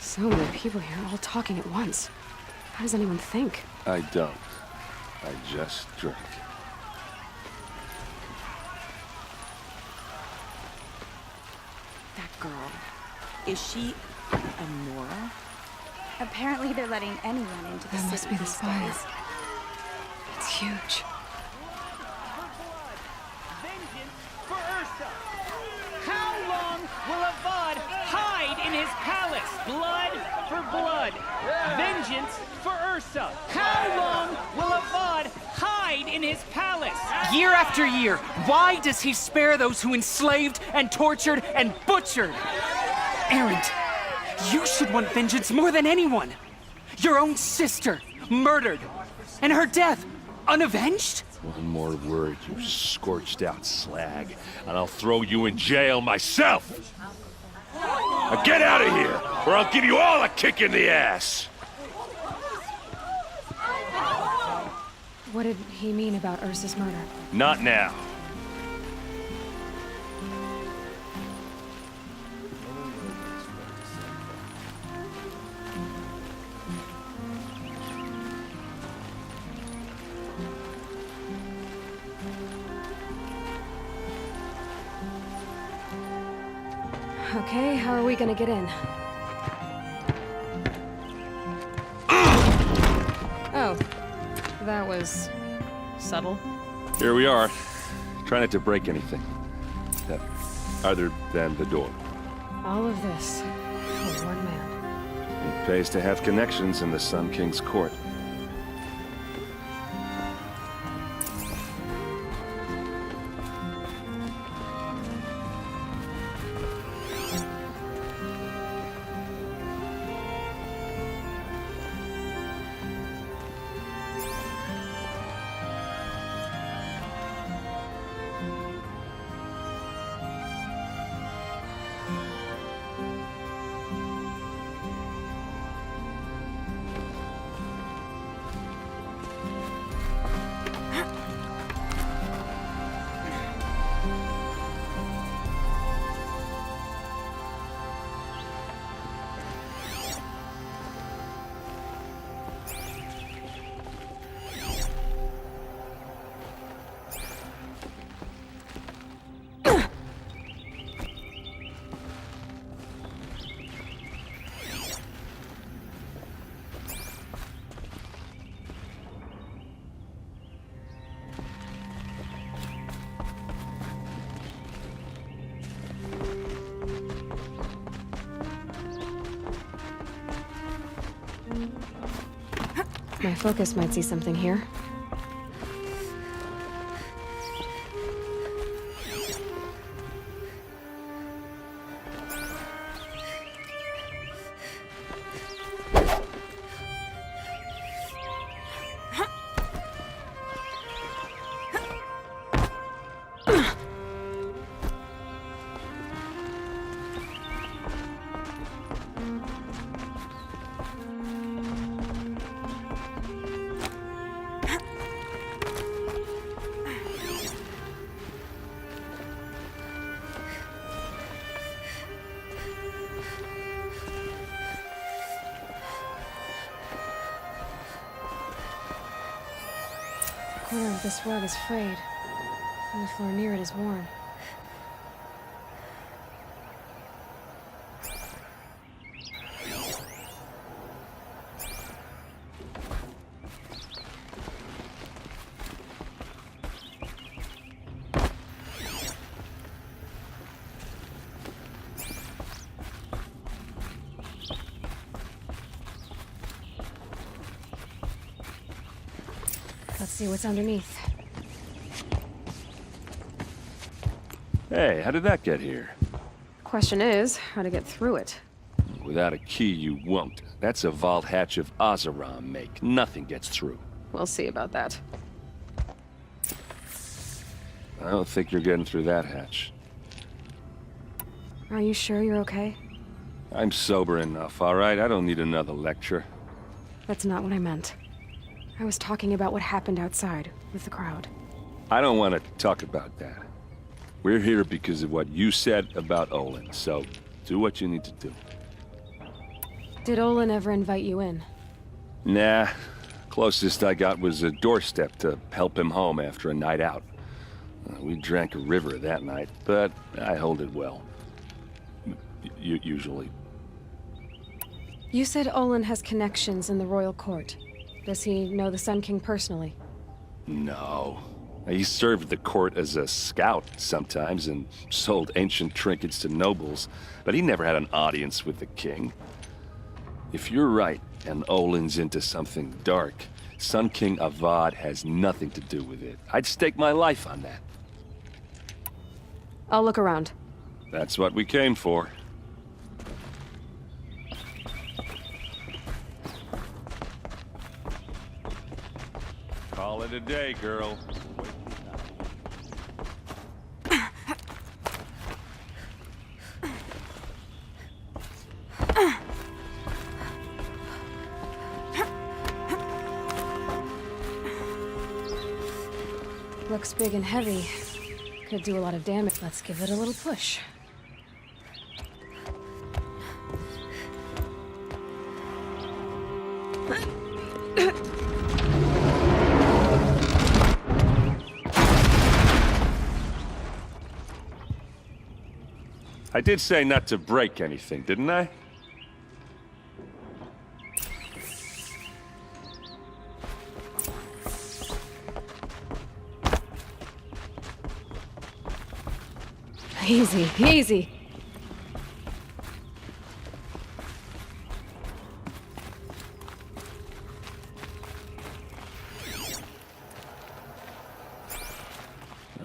So many people here, all talking at once. How does anyone think? I don't. I just drink. That girl. Is she a Nora? Apparently they're letting anyone into the city. That must be the these spire. days. It's huge. Vengeance for Ursa! How long will Avad hide in his palace? Blood for blood. Vengeance for Ursa. How long will Avad hide in his palace? Year after year, why does he spare those who enslaved and tortured and butchered? Erend, you should want vengeance more than anyone. Your own sister, murdered, and her death, unavenged? One more word, you scorched out slag, and I'll throw you in jail myself! Now get out of here, or I'll give you all a kick in the ass! What did he mean about Ursa's murder? Not now. Okay, how are we gonna get in? Oh, that was subtle. Here we are. Try not to break anything. Other than the door. All of this for one man. It pays to have connections in the Sun King's court. My focus might see something here. The corner of this rug is frayed, and the floor near it is worn. Let's see what's underneath. Hey, how did that get here? Question is, how to get through it. Without a key, you won't. That's a vault hatch of Oseram make. Nothing gets through. We'll see about that. I don't think you're getting through that hatch. Are you sure you're okay? I'm sober enough, all right? I don't need another lecture. That's not what I meant. I was talking about what happened outside, with the crowd. I don't want to talk about that. We're here because of what you said about Olin, so do what you need to do. Did Olin ever invite you in? Nah. Closest I got was a doorstep to help him home after a night out. We drank a river that night, but I hold it well. Usually. You said Olin has connections in the royal court. Does he know the Sun King personally? No. He served the court as a scout sometimes and sold ancient trinkets to nobles, but he never had an audience with the king. If you're right, and Olin's into something dark, Sun King Avad has nothing to do with it. I'd stake my life on that. I'll look around. That's what we came for. Call it a day, girl. Looks big and heavy. Could do a lot of damage. Let's give it a little push. I did say not to break anything, didn't I? Easy, easy.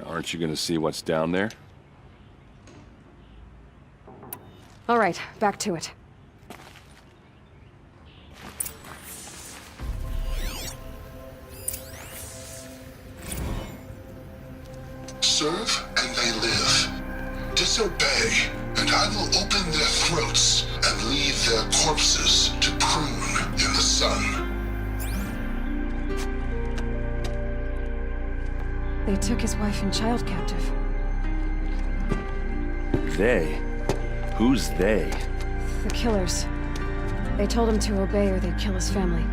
Aren't you gonna see what's down there? All right, back to it. Serve and they live. Disobey, and I will open their throats and leave their corpses to prune in the sun. They took his wife and child captive. They? Who's they? The killers. They told him to obey or they'd kill his family.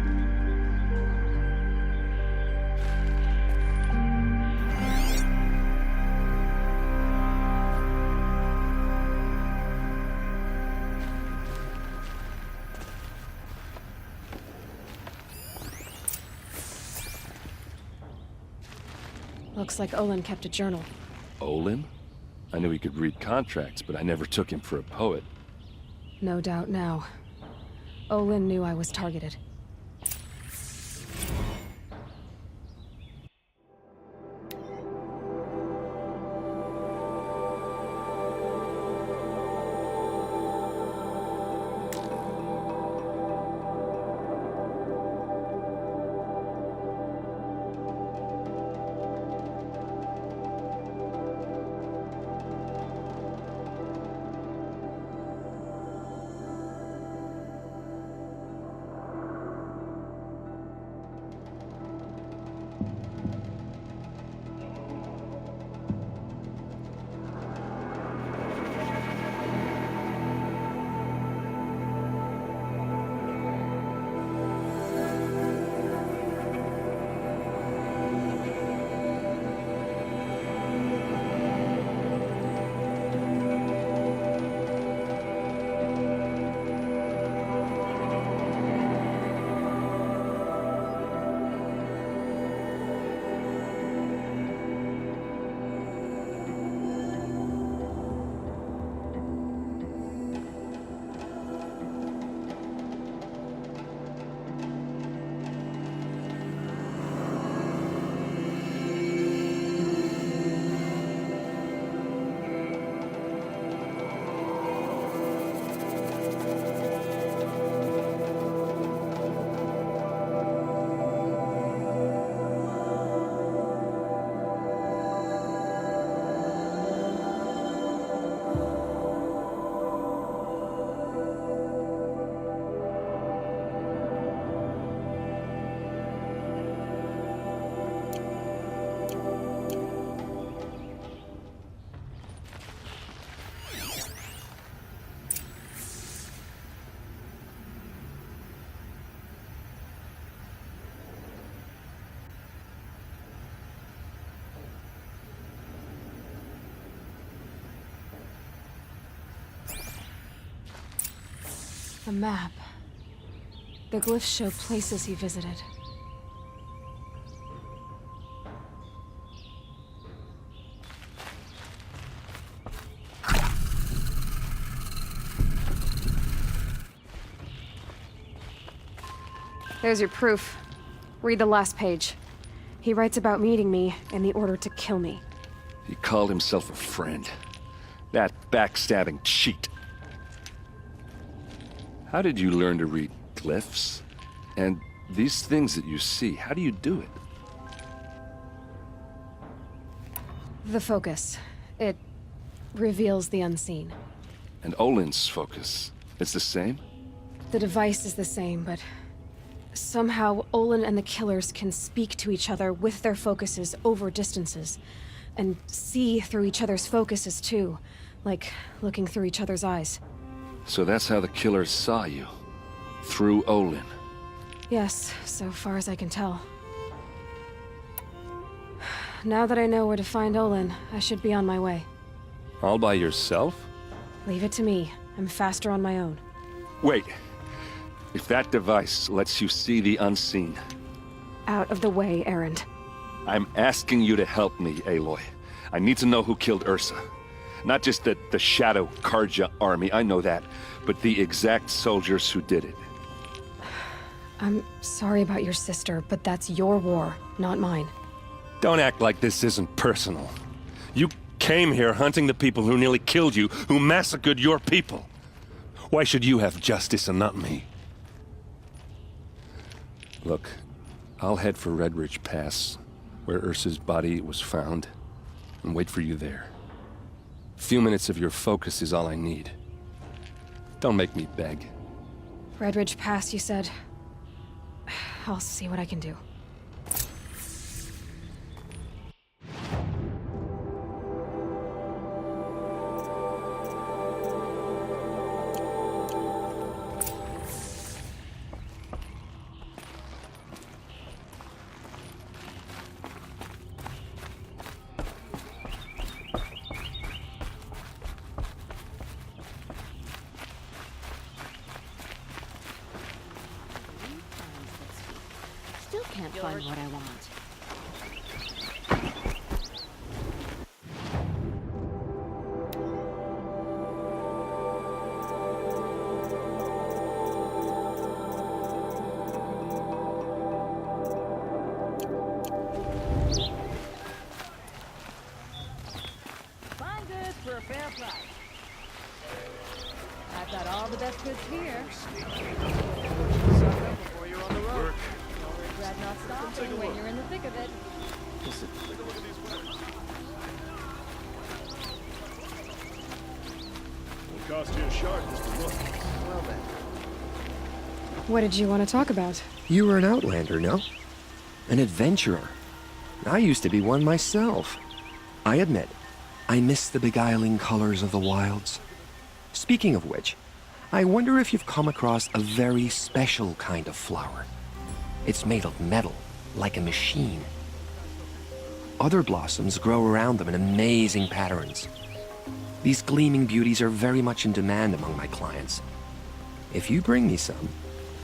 Looks like Olin kept a journal. Olin? I knew he could read contracts, but I never took him for a poet. No doubt now. Olin knew I was targeted. The map. The glyphs show places he visited. There's your proof. Read the last page. He writes about meeting me in the order to kill me. He called himself a friend. That backstabbing cheat. How did you learn to read glyphs? And these things that you see, how do you do it? The focus. It reveals the unseen. And Olin's focus, it's the same? The device is the same, but somehow Olin and the killers can speak to each other with their focuses over distances. And see through each other's focuses too, like looking through each other's eyes. So that's how the killers saw you. Through Olin. Yes, so far as I can tell. Now that I know where to find Olin, I should be on my way. All by yourself? Leave it to me. I'm faster on my own. Wait. If that device lets you see the unseen, Out of the way, Erend. I'm asking you to help me, Aloy. I need to know who killed Ursa. Not just the Shadow Karja army, I know that, but the exact soldiers who did it. I'm sorry about your sister, but that's your war, not mine. Don't act like this isn't personal. You came here hunting the people who nearly killed you, who massacred your people. Why should you have justice and not me? Look, I'll head for Redridge Pass, where Ursa's body was found, and wait for you there. A few minutes of your focus is all I need. Don't make me beg. Redridge Pass, you said. I'll see what I can do. Still can't find what I want. Fine goods for a fair price. I've got all the best goods here. Suck up before you're on the road. You'll regret not stopping when you're in the thick of it. It'll cost you a shark just to look. Well then. What did you want to talk about? You were an outlander, no? An adventurer. I used to be one myself. I admit, I miss the beguiling colors of the wilds. Speaking of which, I wonder if you've come across a very special kind of flower. It's made of metal, like a machine. Other blossoms grow around them in amazing patterns. These gleaming beauties are very much in demand among my clients. If you bring me some,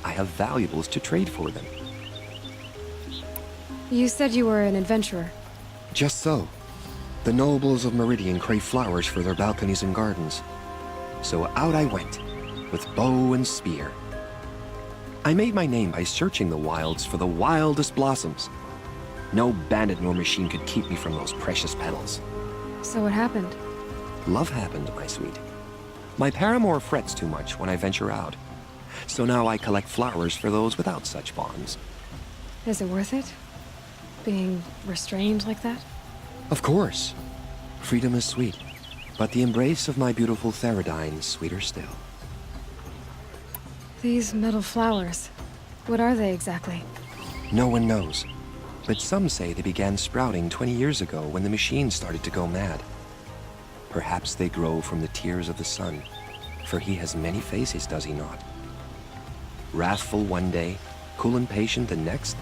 I have valuables to trade for them. You said you were an adventurer. Just so. The nobles of Meridian crave flowers for their balconies and gardens. So out I went, with bow and spear. I made my name by searching the wilds for the wildest blossoms. No bandit nor machine could keep me from those precious petals. So what happened? Love happened, my sweet. My paramour frets too much when I venture out. So now I collect flowers for those without such bonds. Is it worth it? Being restrained like that? Of course. Freedom is sweet, but the embrace of my beautiful Theradine is sweeter still. These metal flowers. What are they exactly? No one knows, but some say they began sprouting 20 years ago when the machine started to go mad. Perhaps they grow from the tears of the sun, for he has many faces, does he not? Wrathful one day, cool and patient the next.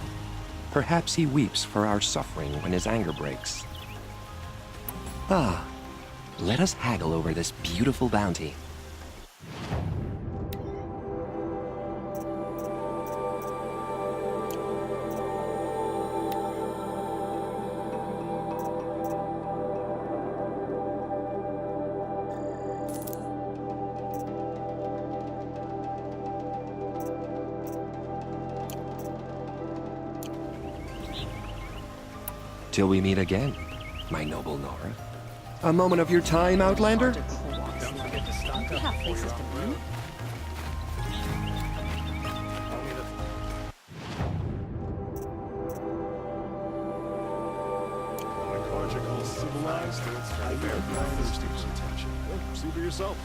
Perhaps he weeps for our suffering when his anger breaks. Ah, let us haggle over this beautiful bounty. Till we meet again, my noble Nora. A moment of your time, Outlander? Don't forget to stock We up have before places you're to on the be. road. What Karja calls civilized, I verify thirsty for attention. Well, see for yourself.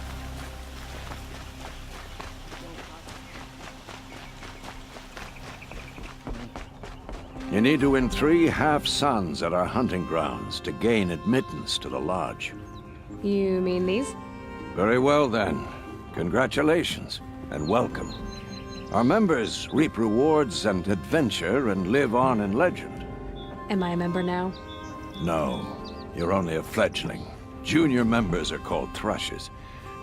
You need to win 3 half-suns at our hunting grounds to gain admittance to the lodge. You mean these? Very well, then. Congratulations, and welcome. Our members reap rewards and adventure and live on in legend. Am I a member now? No, you're only a fledgling. Junior members are called thrushes.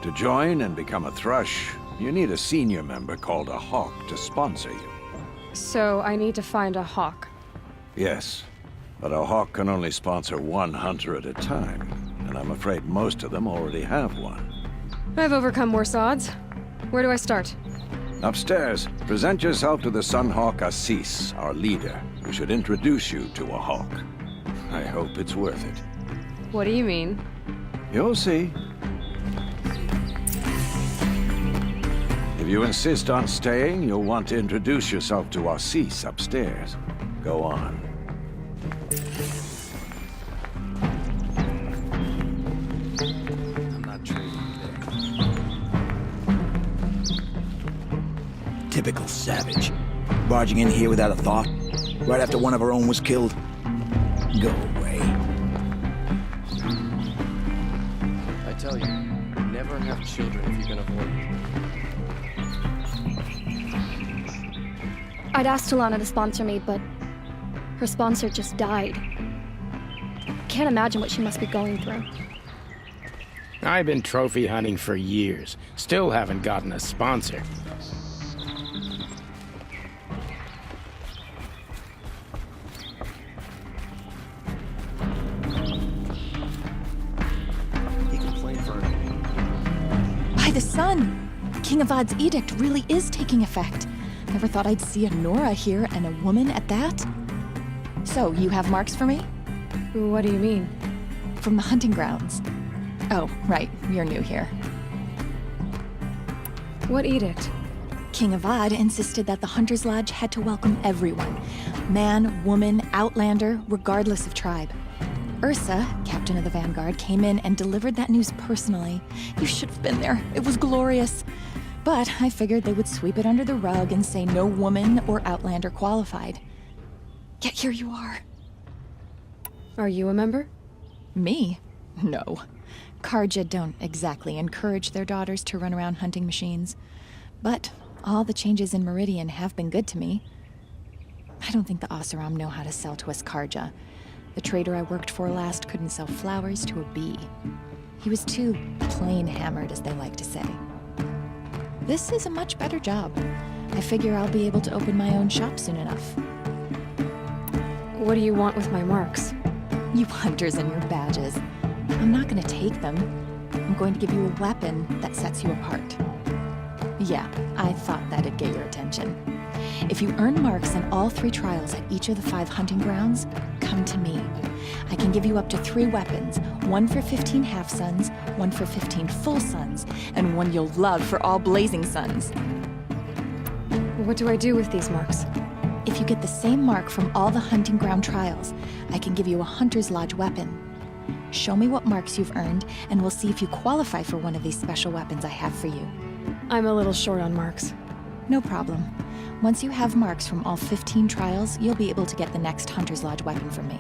To join and become a thrush, you need a senior member called a hawk to sponsor you. So I need to find a hawk. Yes, but a hawk can only sponsor 1 hunter at a time, and I'm afraid most of them already have one. I've overcome worse odds. Where do I start? Upstairs, present yourself to the Sunhawk Assis, our leader, who should introduce you to a hawk. I hope it's worth it. What do you mean? You'll see. If you insist on staying, you'll want to introduce yourself to Assis upstairs. Go on. I'm not trading there. Typical savage. Barging in here without a thought, right after one of our own was killed. Go away. I tell you, never have children if you can avoid it. I'd asked Talana to sponsor me, but her sponsor just died. Can't imagine what she must be going through. I've been trophy hunting for years. Still haven't gotten a sponsor. He complained for By the sun! King Avad's edict really is taking effect. Never thought I'd see a Nora here, and a woman at that. So, you have marks for me? What do you mean? From the hunting grounds. Oh, right, you're new here. What edict? King Avad insisted that the Hunter's Lodge had to welcome everyone. Man, woman, outlander, regardless of tribe. Ursa, captain of the Vanguard, came in and delivered that news personally. You should have been there. It was glorious. But I figured they would sweep it under the rug and say no woman or outlander qualified. Yet here you are. Are you a member? Me? No. Karja don't exactly encourage their daughters to run around hunting machines. But all the changes in Meridian have been good to me. I don't think the Oseram know how to sell to us Karja. The trader I worked for last couldn't sell flowers to a bee. He was too plain hammered, as they like to say. This is a much better job. I figure I'll be able to open my own shop soon enough. What do you want with my marks? You hunters and your badges. I'm not gonna take them. I'm going to give you a weapon that sets you apart. Yeah, I thought that'd get your attention. If you earn marks in all 3 trials at each of the 5 hunting grounds, come to me. I can give you up to 3 weapons, 1 for 15 half-suns, 1 for 15 full suns, and 1 you'll love for all blazing suns. What do I do with these marks? If you get the same mark from all the hunting ground trials, I can give you a Hunter's Lodge weapon. Show me what marks you've earned, and we'll see if you qualify for one of these special weapons I have for you. I'm a little short on marks. No problem. Once you have marks from all 15 trials, you'll be able to get the next Hunter's Lodge weapon from me.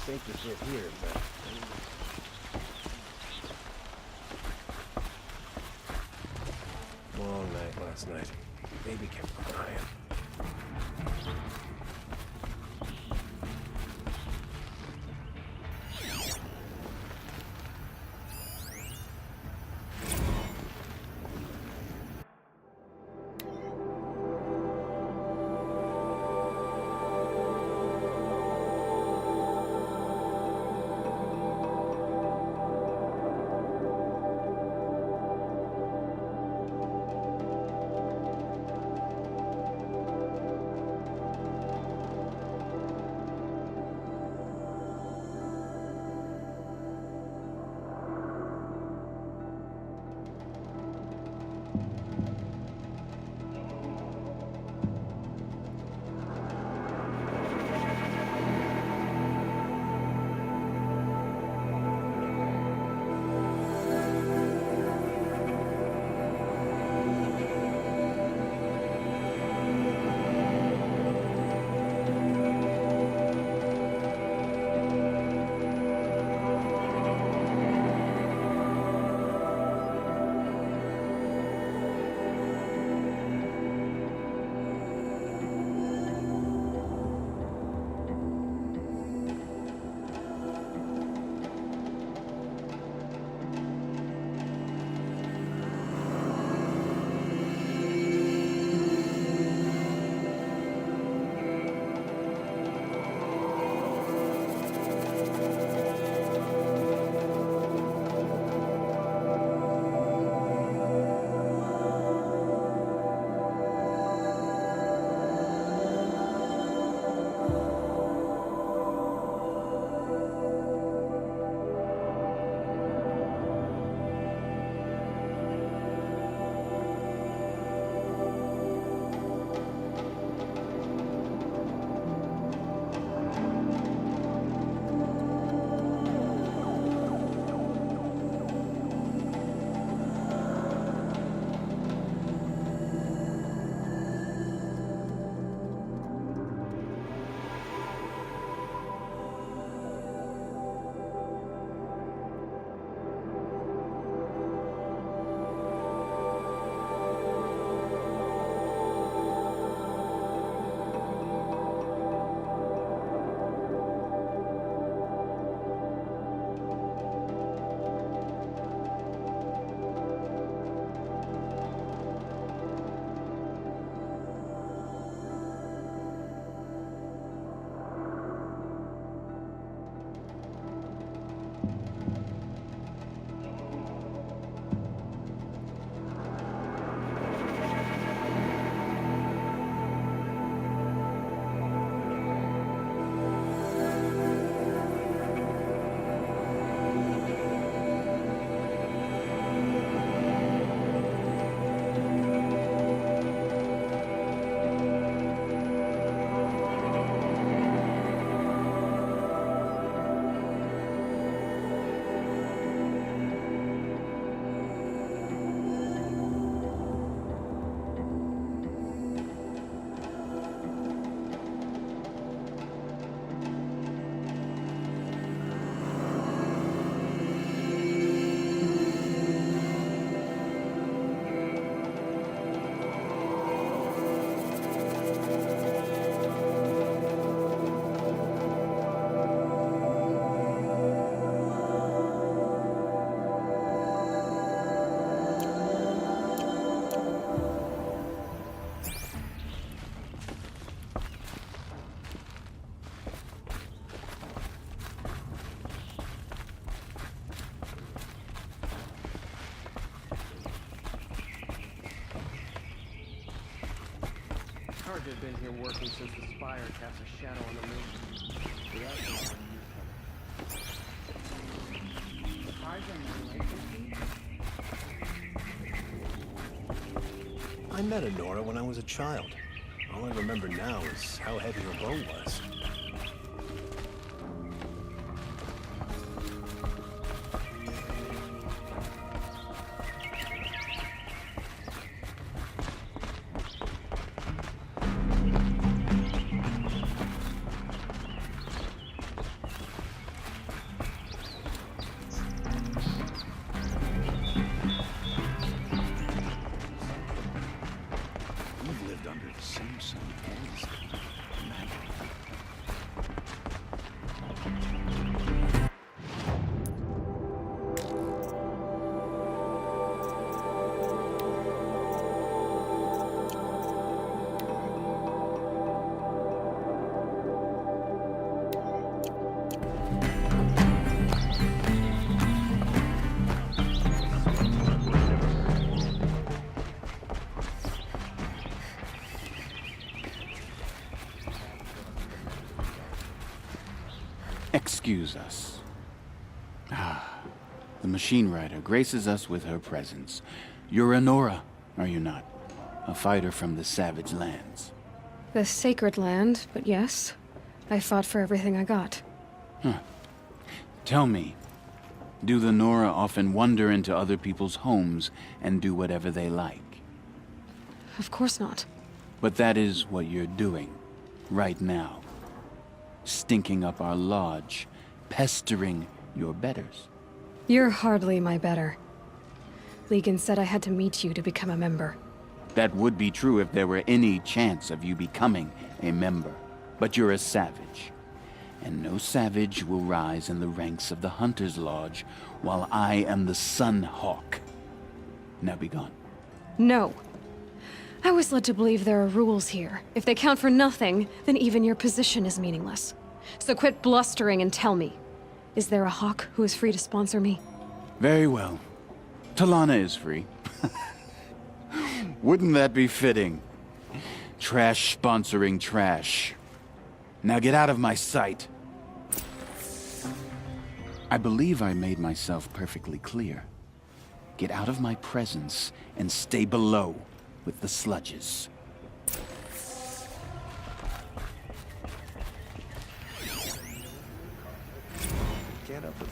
safe to sit here, but... Long night last night. Baby kept crying. Carja had been here working since the spire cast a shadow on the moon. Without him, I met Honora when I was a child. All I remember now is how heavy her bow was. We've lived under the same sun Excuse us. The Machine Rider graces us with her presence. You're a Nora, are you not? A fighter from the Savage Lands. The Sacred Land, but yes. I fought for everything I got. Tell me, do the Nora often wander into other people's homes and do whatever they like? Of course not. But that is what you're doing, right now. Stinking up our lodge, pestering your betters. You're hardly my better. Legan said I had to meet you to become a member. That would be true if there were any chance of you becoming a member. But you're a savage. And no savage will rise in the ranks of the Hunter's Lodge while I am the Sun Hawk. Now be gone. No. I was led to believe there are rules here. If they count for nothing, then even your position is meaningless. So quit blustering and tell me. Is there a Hawk who is free to sponsor me? Very well. Talana is free. Wouldn't that be fitting? Trash sponsoring trash. Now get out of my sight. I believe I made myself perfectly clear. Get out of my presence and stay below with the sludges. Can't help it.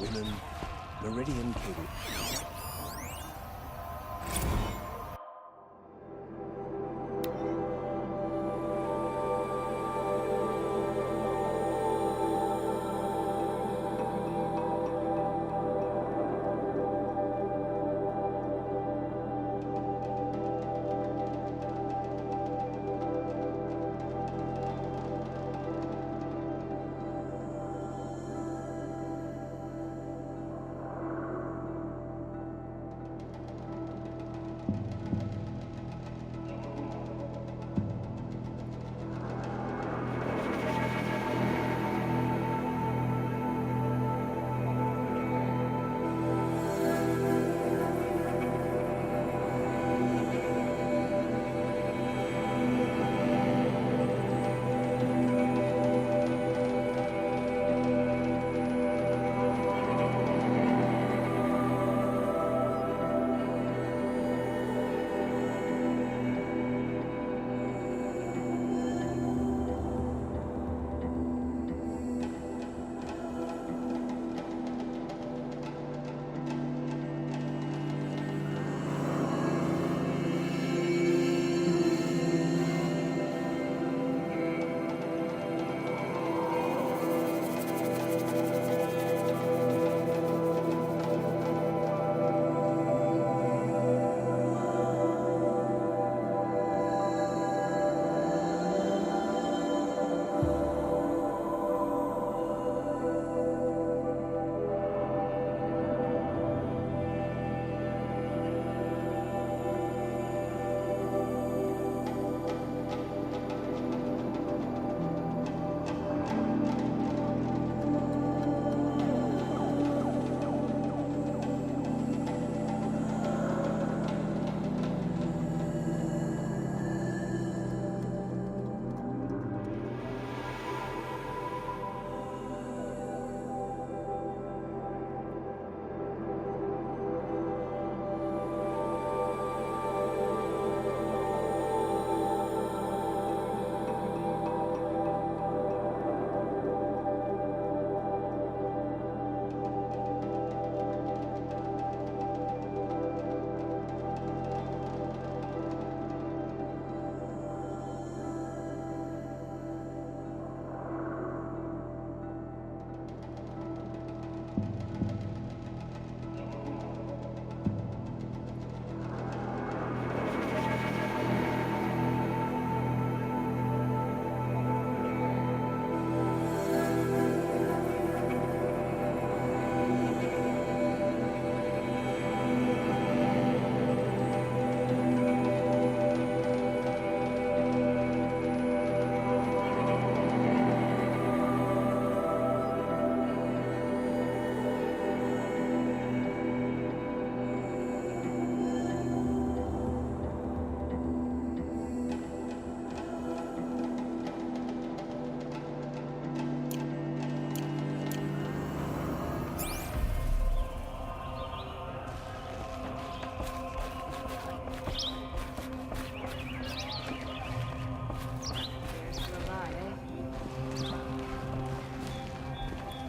women, Meridian King.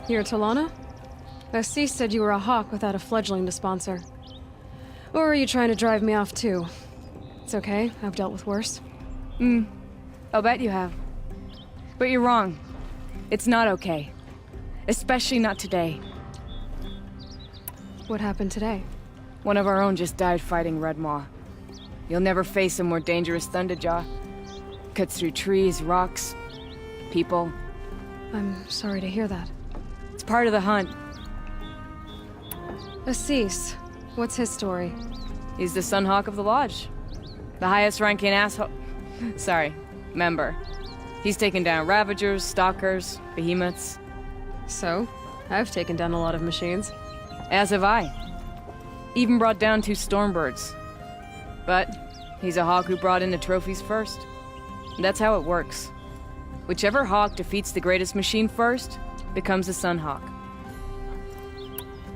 You're Talana? Assis said you were a hawk without a fledgling to sponsor. Or are you trying to drive me off too? It's okay, I've dealt with worse. I'll bet you have. But you're wrong. It's not okay. Especially not today. What happened today? One of our own just died fighting Red Maw. You'll never face a more dangerous Thunderjaw. Cuts through trees, rocks, people. I'm sorry to hear that. It's part of the hunt. Assis, what's his story? He's the Sunhawk of the Lodge. The highest ranking asshole... Sorry, member. He's taken down Ravagers, Stalkers, Behemoths. So, I've taken down a lot of machines. As have I. Even brought down 2 Stormbirds. But he's a hawk who brought in the trophies first. That's how it works. Whichever hawk defeats the greatest machine first becomes a Sunhawk.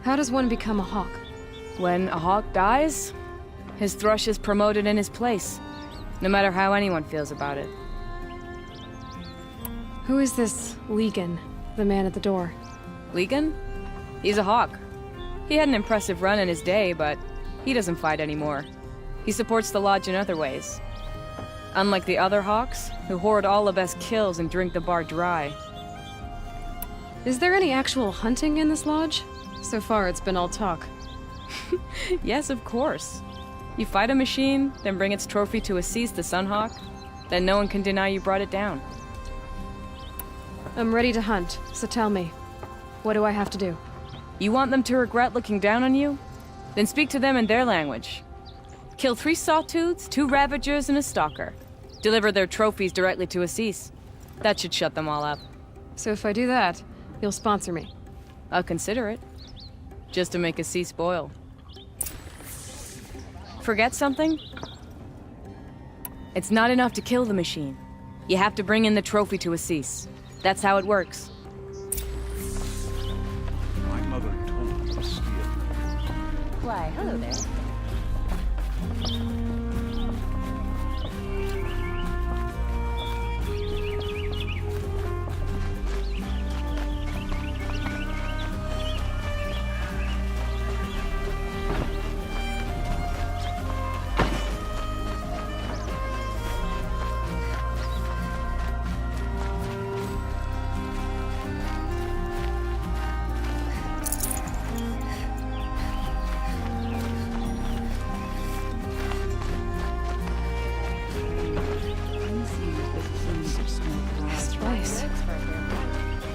How does one become a hawk? When a hawk dies, his thrush is promoted in his place, no matter how anyone feels about it. Who is this Legan, the man at the door? Legan? He's a hawk. He had an impressive run in his day, but he doesn't fight anymore. He supports the Lodge in other ways. Unlike the other hawks, who hoard all the best kills and drink the bar dry. Is there any actual hunting in this lodge? So far, it's been all talk. Yes, of course. You fight a machine, then bring its trophy to Assis the Sunhawk, then no one can deny you brought it down. I'm ready to hunt, so tell me, what do I have to do? You want them to regret looking down on you? Then speak to them in their language. Kill 3 sawtooths, 2 ravagers, and a stalker. Deliver their trophies directly to Assis. That should shut them all up. So if I do that, you'll sponsor me? I'll consider it. Just to make Assis boil. Forget something? It's not enough to kill the machine. You have to bring in the trophy to Assis. That's how it works. My mother told me to steal. Why, hello there.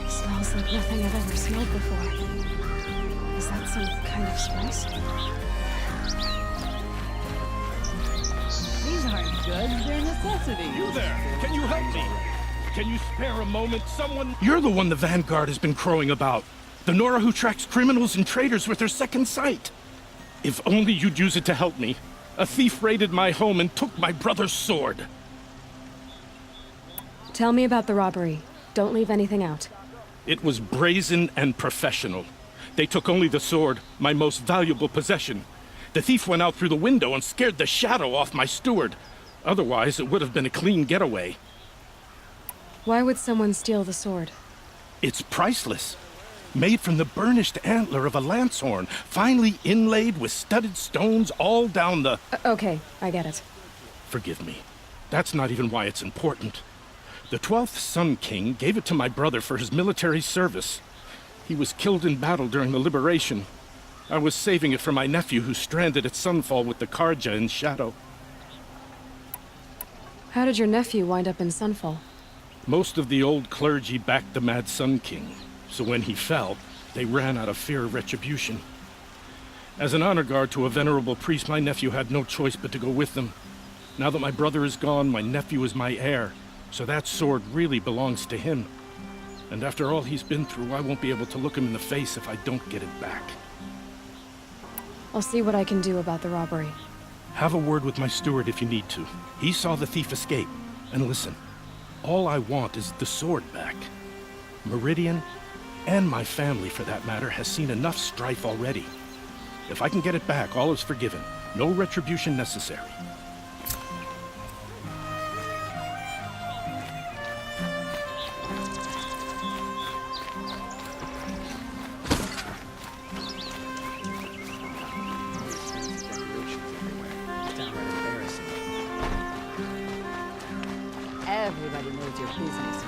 Smells like nothing I've ever smelled before. Is that some kind of spice? These aren't goods, they're necessities. You there! Can you help me? Can you spare a moment? Someone... You're the one the Vanguard has been crowing about. The Nora who tracks criminals and traitors with her second sight. If only you'd use it to help me. A thief raided my home and took my brother's sword. Tell me about the robbery. Don't leave anything out. It was brazen and professional. They took only the sword, my most valuable possession. The thief went out through the window and scared the shadow off my steward. Otherwise, it would have been a clean getaway. Why would someone steal the sword? It's priceless. Made from the burnished antler of a lancehorn, finely inlaid with studded stones all down the... Okay, I get it. Forgive me. That's not even why it's important. The 12th Sun King gave it to my brother for his military service. He was killed in battle during the liberation. I was saving it for my nephew who's stranded at Sunfall with the Carja in Shadow. How did your nephew wind up in Sunfall? Most of the old clergy backed the Mad Sun King, so when he fell, they ran out of fear of retribution. As an honor guard to a venerable priest, my nephew had no choice but to go with them. Now that my brother is gone, my nephew is my heir, so that sword really belongs to him. And after all he's been through, I won't be able to look him in the face if I don't get it back. I'll see what I can do about the robbery. Have a word with my steward if you need to. He saw the thief escape. And listen, all I want is the sword back. Meridian, and my family for that matter, has seen enough strife already. If I can get it back, all is forgiven. No retribution necessary. Everybody knows your business.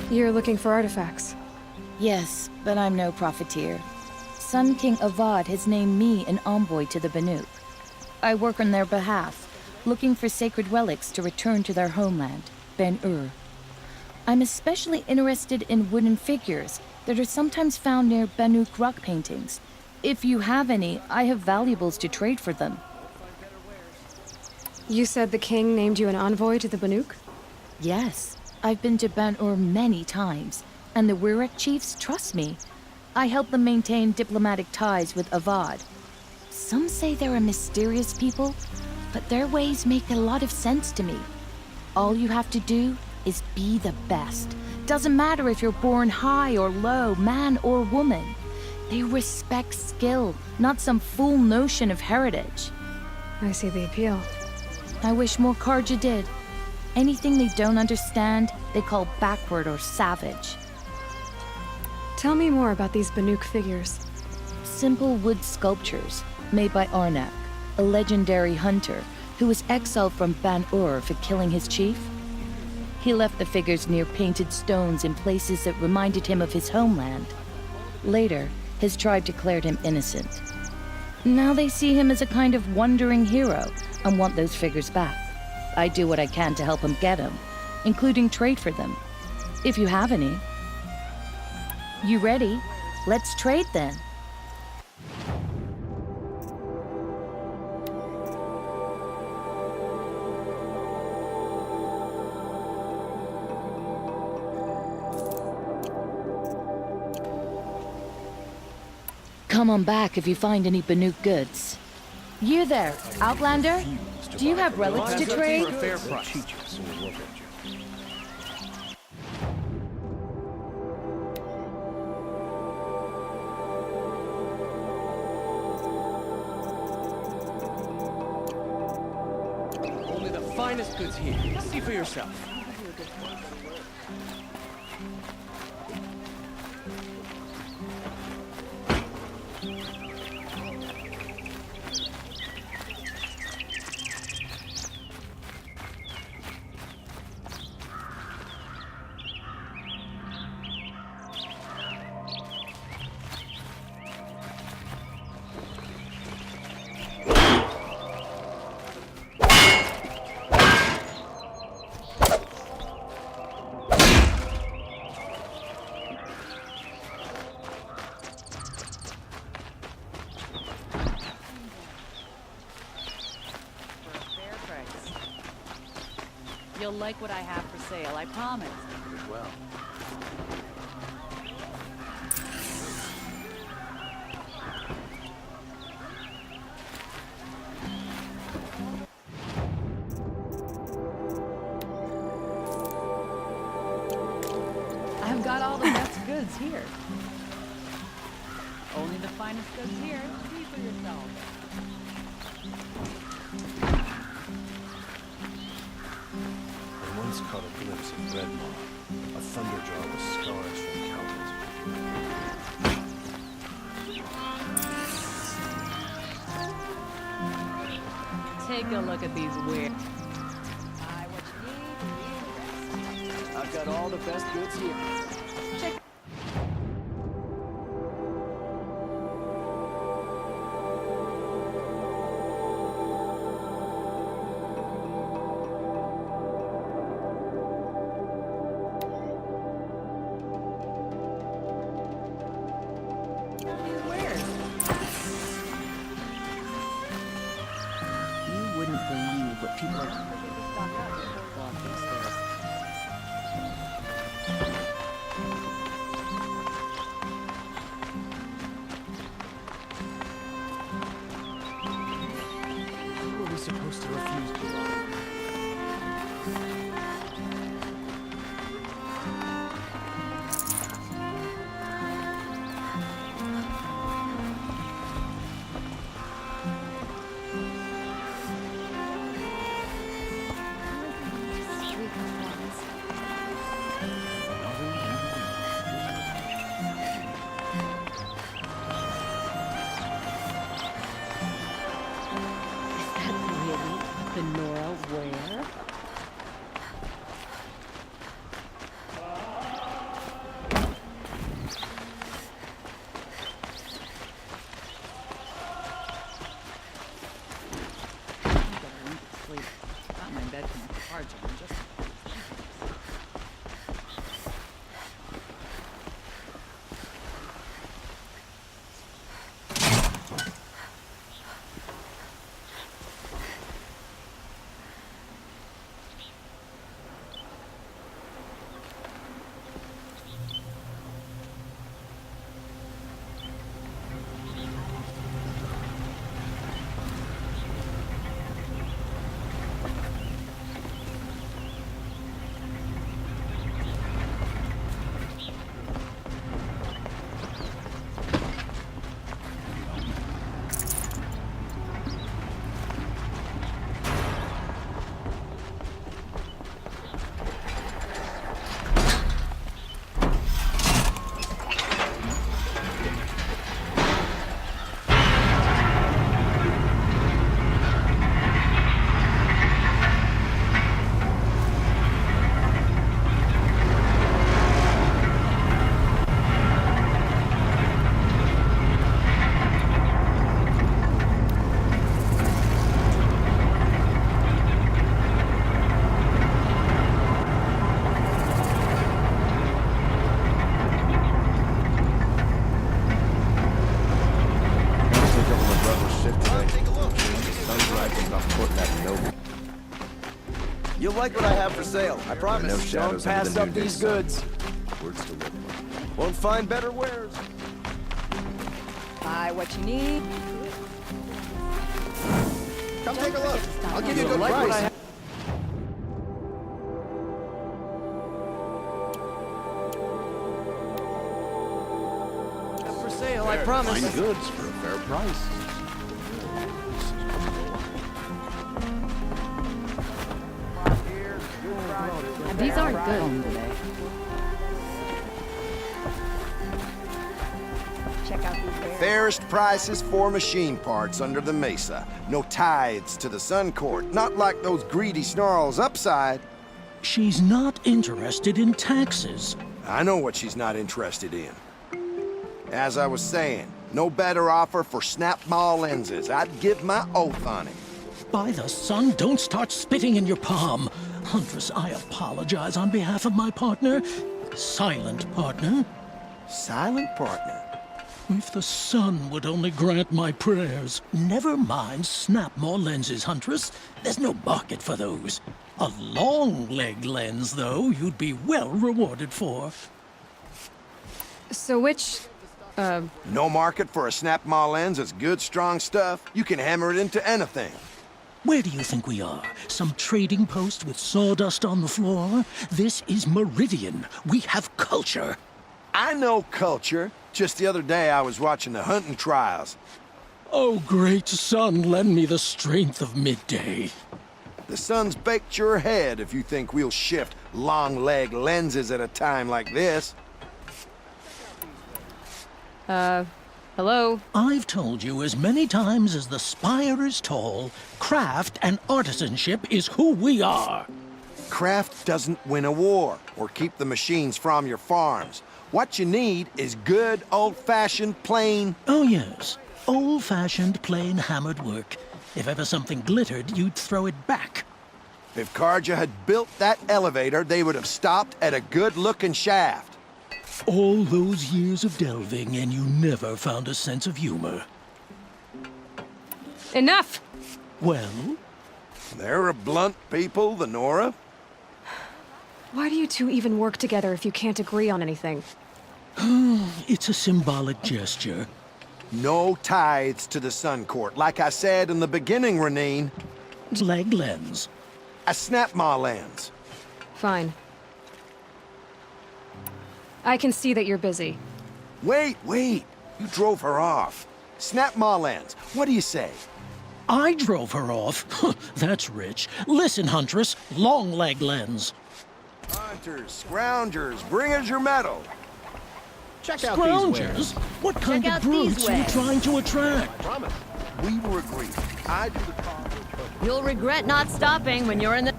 You're looking for artifacts. Yes, but I'm no profiteer. Sun King Avad has named me an envoy to the Banuk. I work on their behalf, looking for sacred relics to return to their homeland, Ben-Ur. I'm especially interested in wooden figures that are sometimes found near Banuk rock paintings. If you have any, I have valuables to trade for them. You said the king named you an envoy to the Banuk? Yes. I've been to Ben-Ur many times, and the Wirac chiefs trust me. I help them maintain diplomatic ties with Avad. Some say they're a mysterious people, but their ways make a lot of sense to me. All you have to do is be the best. Doesn't matter if you're born high or low, man or woman. They respect skill, not some fool notion of heritage. I see the appeal. I wish more Carja did. Anything they don't understand, they call backward or savage. Tell me more about these Banuk figures. Simple wood sculptures made by Arnak, a legendary hunter who was exiled from Ban-Ur for killing his chief. He left the figures near painted stones in places that reminded him of his homeland. Later, his tribe declared him innocent. Now they see him as a kind of wandering hero and want those figures back. I do what I can to help him get them, including trade for them. If you have any. You ready? Let's trade then. Come on back if you find any Banuk goods. You there, Outlander? Do you have relics to trade? Fair price. Only the finest goods here. See for yourself. You'll like what I have for sale, I promise. Well. I've got all the best goods here. Only the finest goods here. See for yourself. I once caught a glimpse of Redmaw, a thunderjaw with scars from encounters. Take a look at these weird. I've got all the best goods here. Check. You wouldn't believe what people are. Who are we supposed to refuse to love? The Nora Ware? Sleep. Got my bed from a car jam just. off courting that noble. You'll like what I have for sale. I promise. No Don't shadows under pass the up noonday these sun. goods. Words to live by. Won't find better wares. Buy what you need. Come take a look. I'll give you a good Like what I price. have. For sale, I promise. Fine goods for a fair price. These aren't good. Check out these wares. Fairest prices for machine parts under the mesa. No tithes to the Sun Court. Not like those greedy snarls upside. She's not interested in taxes. I know what she's not interested in. As I was saying, no better offer for snap-ball lenses. I'd give my oath on it. By the sun, don't start spitting in your palm. Huntress, I apologize on behalf of my partner. Silent partner. Silent partner? If the sun would only grant my prayers. Never mind snap more lenses, Huntress. There's no market for those. A long leg lens, though, you'd be well rewarded for. So which, No market for a snap-maw lens that's good, strong stuff. You can hammer it into anything. Where do you think we are? Some trading post with sawdust on the floor? This is Meridian. We have culture. I know culture. Just the other day I was watching the hunting trials. Oh, great sun, lend me the strength of midday. The sun's baked your head if you think we'll shift long-leg lenses at a time like this. Hello? I've told you as many times as the spire is tall, craft and artisanship is who we are. Craft doesn't win a war or keep the machines from your farms. What you need is good, old-fashioned, plain... Oh, yes. Old-fashioned, plain hammered work. If ever something glittered, you'd throw it back. If Carja had built that elevator, they would have stopped at a good-looking shaft. All those years of delving, and you never found a sense of humor. enough! Well? They're a blunt people, the Nora. Why do you two even work together if you can't agree on anything? It's a symbolic gesture. No tithes to the Sun Court. Like I said in the beginning, Renine. Leg lens. A snap-maw lens. Fine. I can see that you're busy. Wait. You drove her off. Snap-maw lens. What do you say? I drove her off? That's rich. Listen, Huntress. Long leg lens. Hunters, scroungers, bring us your metal. Check out these wares. Scroungers? What kind of brutes are you trying to attract? Promise. We were agreed. I do the car. You'll regret not stopping when you're in the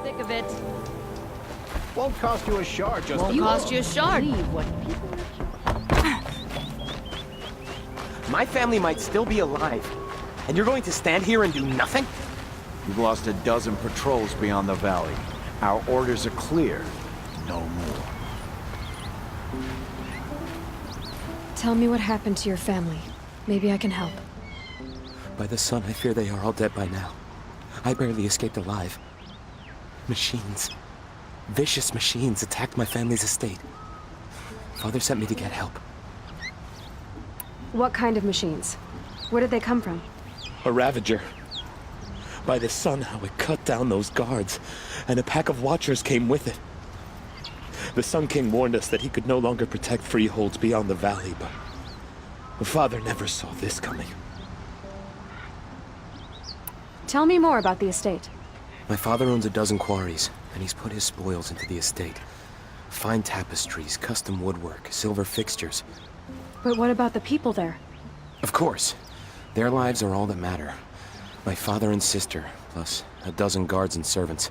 thick of it. Won't cost you a shard, just Won't cost you a shard. My family might still be alive, and you're going to stand here and do nothing? We've lost a dozen patrols beyond the valley. Our orders are clear. No more. Tell me what happened to your family. Maybe I can help. By the sun, I fear they are all dead by now. I barely escaped alive. Machines. Vicious machines attacked my family's estate. Father sent me to get help. What kind of machines? Where did they come from? A Ravager. By the sun, how it cut down those guards, and a pack of watchers came with it. The Sun King warned us that he could no longer protect freeholds beyond the valley, but Father never saw this coming. Tell me more about the estate. My father owns a dozen quarries, and he's put his spoils into the estate. Fine tapestries, custom woodwork, silver fixtures. But what about the people there? Of course. Their lives are all that matter. My father and sister, plus a dozen guards and servants.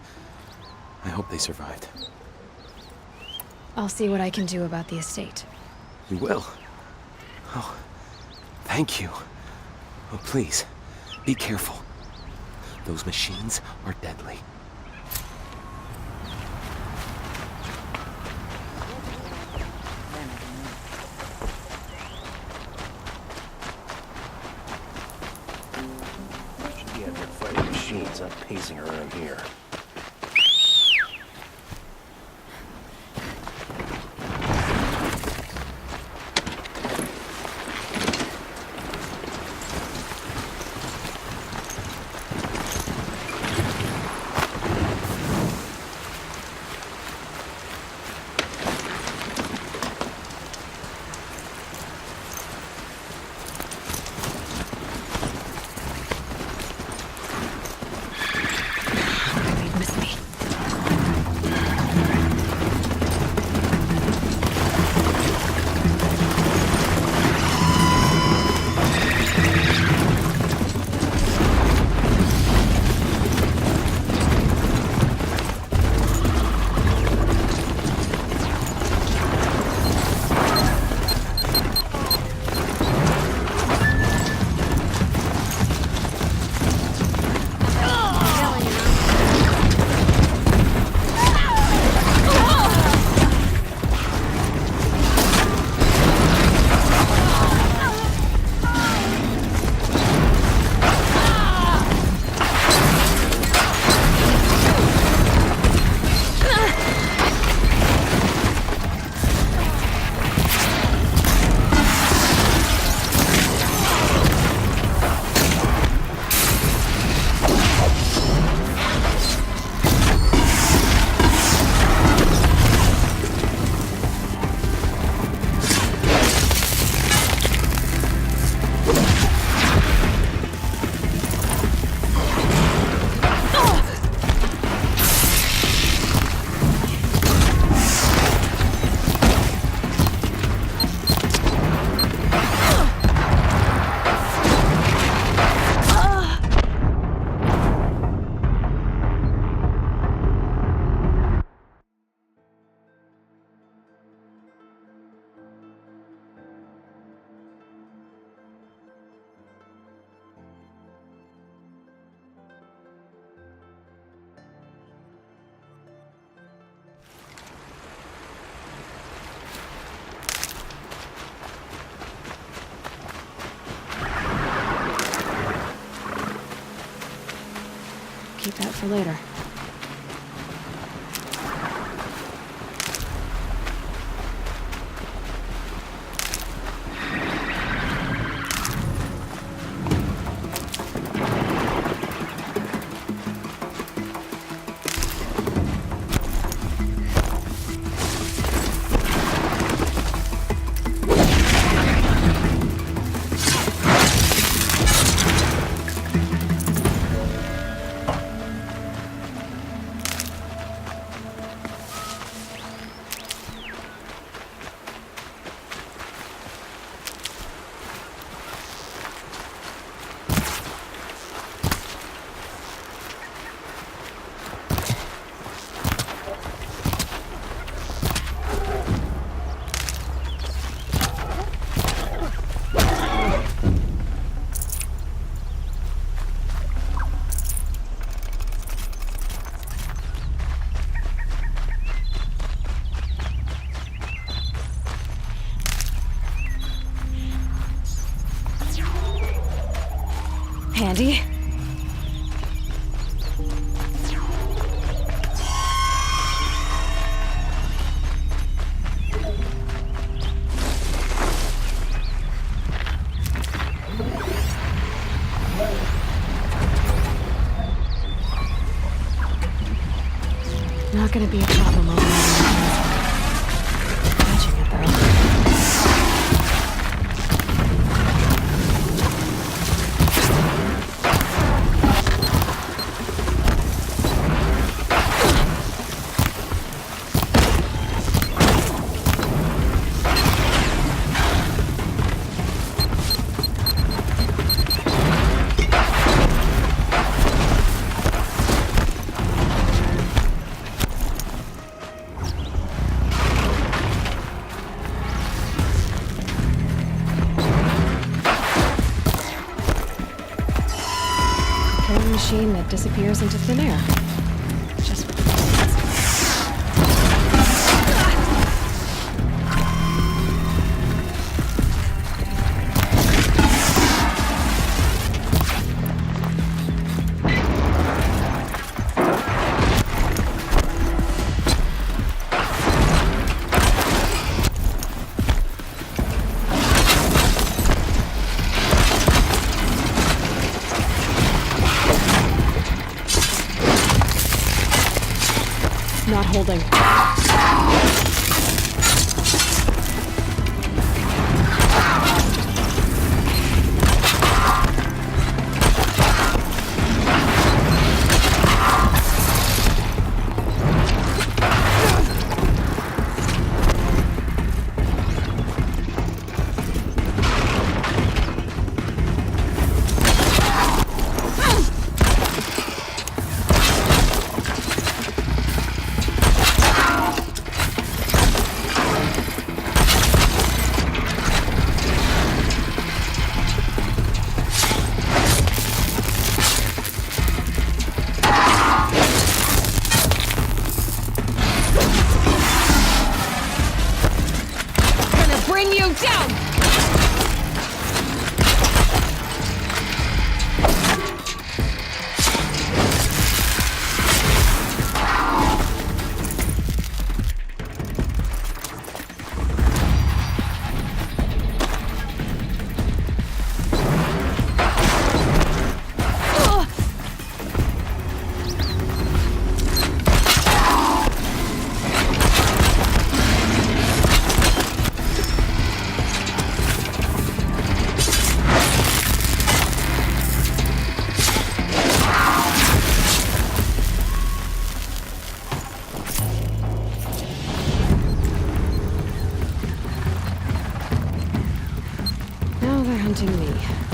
I hope they survived. I'll see what I can do about the estate. You will? Oh, thank you. Oh, please, be careful. Those machines are deadly. ends up pacing around here. Keep that for later. Handy. Not gonna be a problem over there. Catching it though. Machine that disappears into thin air. Just holding. Bring you down! Now they're hunting me.